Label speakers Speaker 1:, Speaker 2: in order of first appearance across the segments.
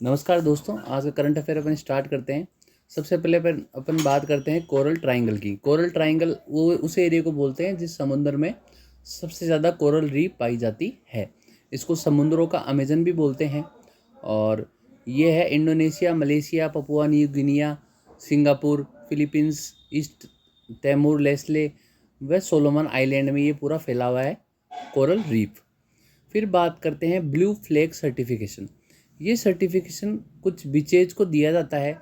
Speaker 1: नमस्कार दोस्तों, आज का करंट अफेयर अपन स्टार्ट करते हैं। सबसे पहले अपन बात करते हैं कोरल ट्रायंगल की। कोरल ट्रायंगल वो उस एरिया को बोलते हैं जिस समुद्र में सबसे ज़्यादा कोरल रीफ पाई जाती है। इसको समुद्रों का अमेजन भी बोलते हैं। और ये है Indonesia, Malaysia, Papua New Guinea, Singapore, Philippines, East Timor Leste व सोलोमन आइलैंड में ये पूरा फैला हुआ है कोरल रीफ। फिर बात करते हैं ब्लू फ्लैग सर्टिफिकेशन। ये सर्टिफिकेशन कुछ बीचेज को दिया जाता है,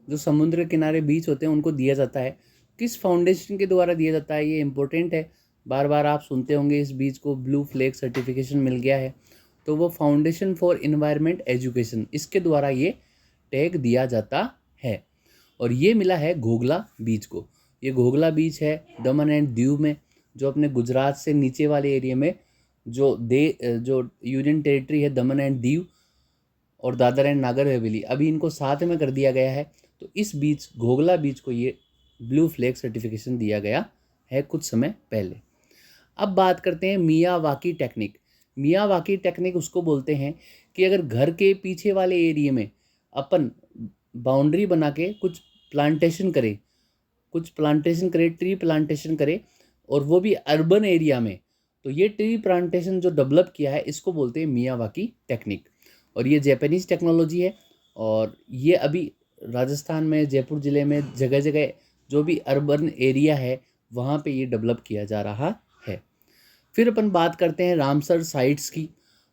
Speaker 1: जो समुद्र के किनारे बीच होते हैं उनको दिया जाता है। किस फाउंडेशन के द्वारा दिया जाता है ये इम्पोर्टेंट है। बार बार आप सुनते होंगे इस बीच को ब्लू फ्लैग सर्टिफिकेशन मिल गया है, तो वो फाउंडेशन फॉर इन्वायरमेंट एजुकेशन, इसके द्वारा ये टैग दिया जाता है। और ये मिला है घोघला बीच को। ये घोघला बीच है दमन एंड दीव में, जो अपने गुजरात से नीचे वाले एरिया में जो यूनियन टेरिटरी है दमन एंड दीव और दादर एंड नागर हवेली, अभी इनको साथ में कर दिया गया है। तो इस बीच घोघला बीच को ये ब्लू फ्लैग सर्टिफिकेशन दिया गया है कुछ समय पहले। अब बात करते हैं मियावाकी टेक्निक। मियावाकी टेक्निक उसको बोलते हैं कि अगर घर के पीछे वाले एरिया में अपन बाउंड्री बना के कुछ प्लांटेशन करे, ट्री प्लांटेशन करे, और वो भी अर्बन एरिया में, तो ये ट्री प्लांटेशन जो डेवलप किया है इसको बोलते हैं मियावाकी टेक्निक। और ये जापानीज़ टेक्नोलॉजी है, और ये अभी राजस्थान में, जयपुर ज़िले में जगह जगह जो भी अर्बन एरिया है वहाँ पे ये डेवलप किया जा रहा है। फिर अपन बात करते हैं रामसर साइट्स की।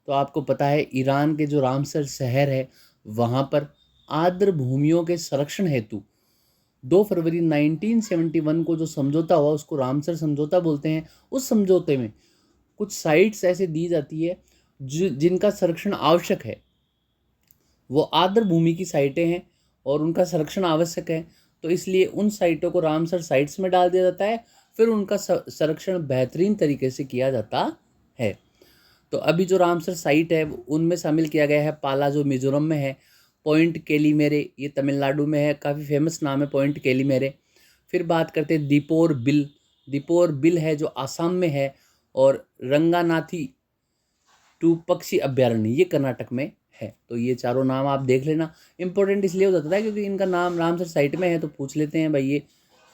Speaker 1: तो आपको पता है ईरान के जो रामसर शहर है वहाँ पर आर्द्र भूमियों के संरक्षण हेतु 2 फरवरी 1971 को जो समझौता हुआ उसको रामसर समझौता बोलते हैं। उस समझौते में कुछ साइट्स ऐसे दी जाती है जिनका संरक्षण आवश्यक है। वो आर्द्र भूमि की साइटें हैं और उनका संरक्षण आवश्यक है, तो इसलिए उन साइटों को रामसर साइट्स में डाल दिया जाता है। फिर उनका संरक्षण बेहतरीन तरीके से किया जाता है। तो अभी जो रामसर साइट है उनमें शामिल किया गया है पाला, जो मिजोरम में है, पॉइंट केलीमेरे ये तमिलनाडु में है, काफ़ी फेमस नाम है पॉइंट केलीमेरे। फिर बात करते हैं दीपोर बिल है जो आसाम में है, और रंगानाथी टू पक्षी अभ्यारण्य ये कर्नाटक में है। तो ये चारों नाम आप देख लेना। इंपॉर्टेंट इसलिए हो जाता है क्योंकि इनका नाम रामसर साइट में है, तो पूछ लेते हैं भाई ये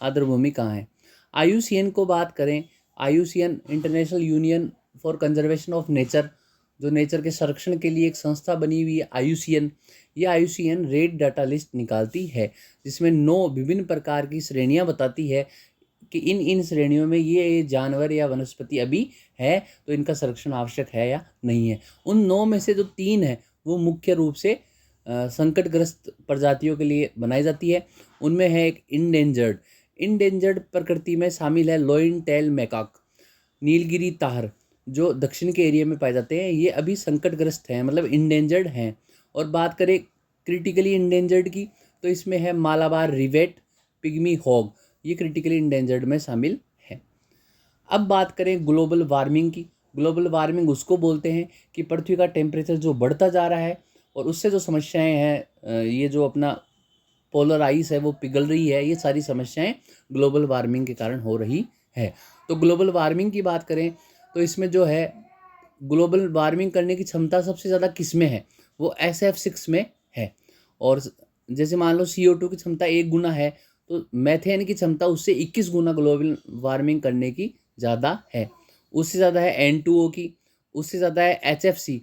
Speaker 1: आर्द्रभूमि कहाँ है। IUCN को बात करें, IUCN international union for conservation of nature, जो नेचर के संरक्षण के लिए एक संस्था बनी हुई है IUCN। ये IUCN रेड डाटा लिस्ट निकालती है जिसमें 9 विभिन्न प्रकार की श्रेणियां बताती है कि इन श्रेणियों में ये जानवर या वनस्पति अभी है, तो इनका संरक्षण आवश्यक है या नहीं है। उन 9 में से जो 3 है वो मुख्य रूप से संकटग्रस्त प्रजातियों के लिए बनाई जाती है। उनमें है एक इंडेंजर्ड प्रकृति में शामिल है lion tail macaque, Nilgiri tahr, जो दक्षिण के एरिया में पाए जाते हैं। ये अभी संकटग्रस्त हैं, मतलब इंडेंजर्ड हैं। और बात करें क्रिटिकली इंडेंजर्ड की, तो इसमें है मालाबार रिवेट, पिग्मी हॉग, ये क्रिटिकली इंडेंजर्ड में शामिल है। अब बात करें ग्लोबल वार्मिंग की। ग्लोबल वार्मिंग उसको बोलते हैं कि पृथ्वी का टेम्परेचर जो बढ़ता जा रहा है और उससे जो समस्याएं हैं, ये जो अपना पोलर आइस है वो पिघल रही है, ये सारी समस्याएं ग्लोबल वार्मिंग के कारण हो रही है। तो ग्लोबल वार्मिंग की बात करें तो इसमें जो है ग्लोबल वार्मिंग करने की क्षमता सबसे ज़्यादा किस में है, वो SF6 में है। और जैसे मान लो CO2 की क्षमता 1 गुना है, तो मैथेन की क्षमता उससे 21 गुना ग्लोबल वार्मिंग करने की ज़्यादा है। उससे ज़्यादा है N2O की, उससे ज़्यादा है HFC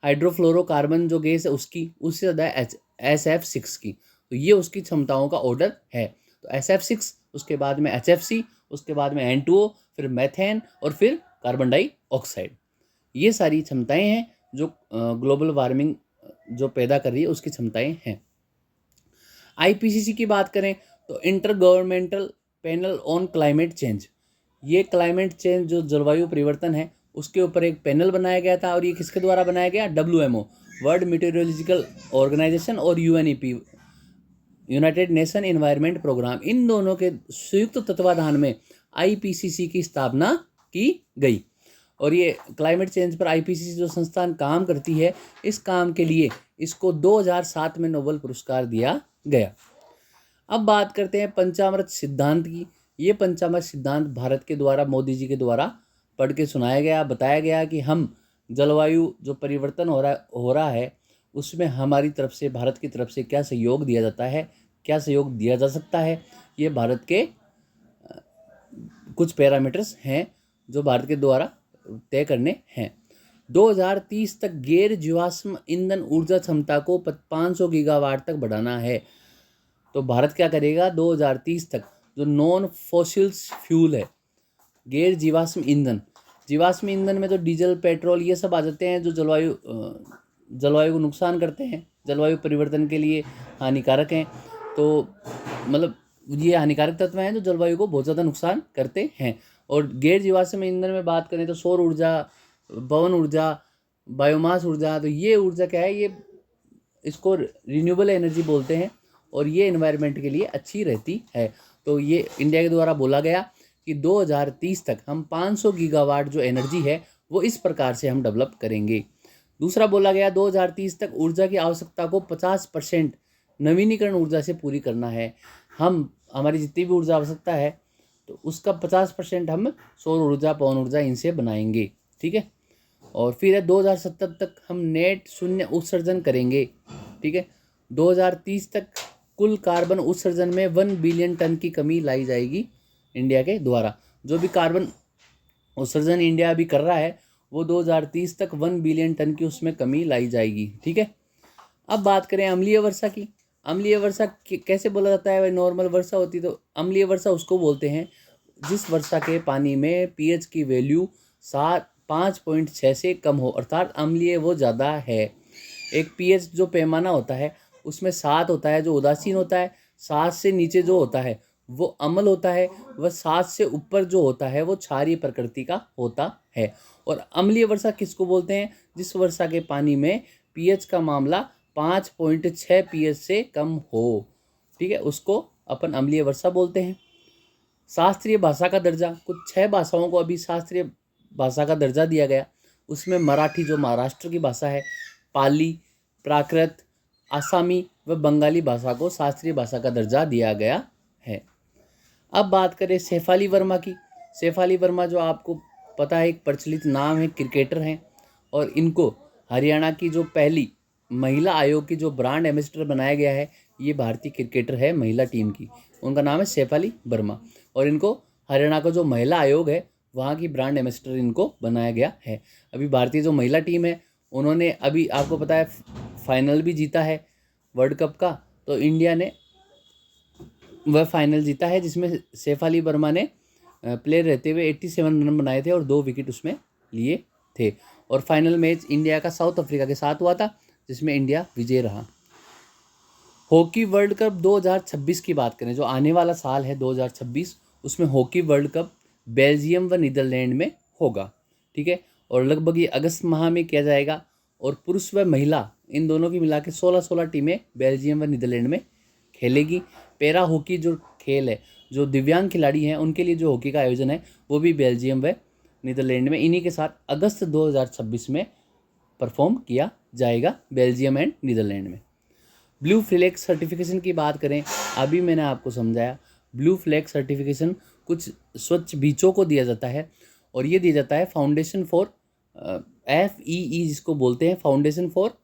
Speaker 1: हाइड्रोफ्लोरोकार्बन जो गैस है उसकी, उससे ज़्यादा है SF6 की। तो ये उसकी क्षमताओं का ऑर्डर है। तो SF6, उसके बाद में HFC, उसके बाद में N2O, फिर मैथेन और फिर कार्बन डाइऑक्साइड। ये सारी क्षमताएं हैं जो ग्लोबल वार्मिंग जो पैदा कर रही है उसकी क्षमताएं हैं। IPCC की बात करें तो inter governmental panel on climate change, ये क्लाइमेट चेंज जो जलवायु परिवर्तन है उसके ऊपर एक पैनल बनाया गया था। और ये किसके द्वारा बनाया गया? WMO, वर्ल्ड मीटेरोलॉजिकल ऑर्गेनाइजेशन, और UNEP, United Nation Environment Programme, इन दोनों के संयुक्त तत्वाधान में IPCC की स्थापना की गई। और ये क्लाइमेट चेंज पर IPCC जो संस्थान काम करती है, इस काम के लिए इसको 2007 में नोबेल पुरस्कार दिया गया। अब बात करते हैं पंचामृत सिद्धांत की। ये पंचामृत सिद्धांत भारत के द्वारा, मोदी जी के द्वारा पढ़ के सुनाया गया, बताया गया कि हम जलवायु जो परिवर्तन हो रहा है उसमें हमारी तरफ से, भारत की तरफ से क्या सहयोग दिया जाता है, क्या सहयोग दिया जा सकता है, ये भारत के कुछ पैरामीटर्स हैं जो भारत के द्वारा तय करने हैं। 2030 तक गैर जीवाश्म ईंधन ऊर्जा क्षमता को 500 गीगावाट तक बढ़ाना है। तो भारत क्या करेगा 2030 तक, जो नॉन फॉसिल्स फ्यूल है, गैर जीवाश्म ईंधन में तो डीजल, पेट्रोल ये सब आ जाते हैं जो जलवायु को नुकसान करते हैं, जलवायु परिवर्तन के लिए हानिकारक हैं। तो मतलब ये हानिकारक तत्व हैं जो जलवायु को बहुत ज़्यादा नुकसान करते हैं। और गैर जीवाश्म ईंधन में बात करें तो सौर ऊर्जा, पवन ऊर्जा, बायोमास ऊर्जा, तो ये ऊर्जा क्या है, ये इसको रिन्यूएबल एनर्जी बोलते हैं और ये एनवायरनमेंट के लिए अच्छी रहती है। तो ये इंडिया के द्वारा बोला गया कि 2030 तक हम 500 गीगावाट जो एनर्जी है वो इस प्रकार से हम डेवलप करेंगे। दूसरा बोला गया 2030 तक ऊर्जा की आवश्यकता को 50% नवीनीकरण ऊर्जा से पूरी करना है। हमारी जितनी भी ऊर्जा आवश्यकता है तो उसका 50% हम सौर ऊर्जा, पवन ऊर्जा इनसे बनाएंगे, ठीक है। और फिर है 2070 तक हम नेट शून्य उत्सर्जन करेंगे, ठीक है। 2030 तक कुल कार्बन उत्सर्जन में 1 बिलियन टन की कमी लाई जाएगी इंडिया के द्वारा। जो भी कार्बन उत्सर्जन इंडिया अभी कर रहा है वो 2030 तक 1 बिलियन टन की उसमें कमी लाई जाएगी, ठीक है। अब बात करें अम्लीय वर्षा की। अम्लीय वर्षा कैसे बोला जाता है, भाई नॉर्मल वर्षा होती तो अम्लीय वर्षा उसको बोलते हैं जिस वर्षा के पानी में पीएच की वैल्यू 5.6 से कम हो, अर्थात अम्लीय वो ज़्यादा है। एक पीएच जो पैमाना होता है उसमें 7 होता है जो उदासीन होता है, 7 से नीचे जो होता है वो अम्ल होता है, वह 7 से ऊपर जो होता है वो क्षारीय प्रकृति का होता है। और अम्लीय वर्षा किसको बोलते हैं, जिस वर्षा के पानी में पीएच का मामला 5.6 पीएच से कम हो, ठीक है, उसको अपन अम्लीय वर्षा बोलते हैं। शास्त्रीय भाषा का दर्जा, कुछ 6 भाषाओं को अभी शास्त्रीय भाषा का दर्जा दिया गया। उसमें मराठी जो महाराष्ट्र की भाषा है, पाली, प्राकृत, आसामी व बंगाली भाषा को शास्त्रीय भाषा का दर्जा दिया गया है। अब बात करें शेफाली वर्मा की। शेफाली वर्मा जो आपको पता है एक प्रचलित नाम है, क्रिकेटर हैं और इनको हरियाणा की जो पहली महिला आयोग की जो ब्रांड एम्बेसडर बनाया गया है, ये भारतीय क्रिकेटर है महिला टीम की, उनका नाम है शेफाली वर्मा। और इनको हरियाणा का जो महिला आयोग है वहाँ की ब्रांड एम्बेसडर इनको बनाया गया है। अभी भारतीय जो महिला टीम है उन्होंने अभी आपको पता है फाइनल भी जीता है वर्ल्ड कप का, तो इंडिया ने वह फाइनल जीता है जिसमें शेफाली वर्मा ने प्लेयर रहते हुए 87 रन बनाए थे और 2 विकेट उसमें लिए थे। और फाइनल मैच इंडिया का साउथ अफ्रीका के साथ हुआ था जिसमें इंडिया विजय रहा। हॉकी वर्ल्ड कप 2026 की बात करें, जो आने वाला साल है 2026, उसमें हॉकी वर्ल्ड कप बेल्जियम व नीदरलैंड में होगा, ठीक है। और लगभग ये अगस्त माह में किया जाएगा और पुरुष व महिला इन दोनों की मिला के 16 टीमें बेल्जियम व नीदरलैंड में खेलेगी। पैरा हॉकी जो खेल है, जो दिव्यांग खिलाड़ी हैं उनके लिए जो हॉकी का आयोजन है वो भी बेल्जियम व नीदरलैंड में इन्हीं के साथ अगस्त 2026 में परफॉर्म किया जाएगा, बेल्जियम एंड नीदरलैंड में। ब्लू फ्लैग सर्टिफिकेशन की बात करें, अभी मैंने आपको समझाया ब्लू फ्लैग सर्टिफिकेशन कुछ स्वच्छ बीचों को दिया जाता है और ये दिया जाता है फाउंडेशन फॉर FEE जिसको बोलते हैं, फाउंडेशन फॉर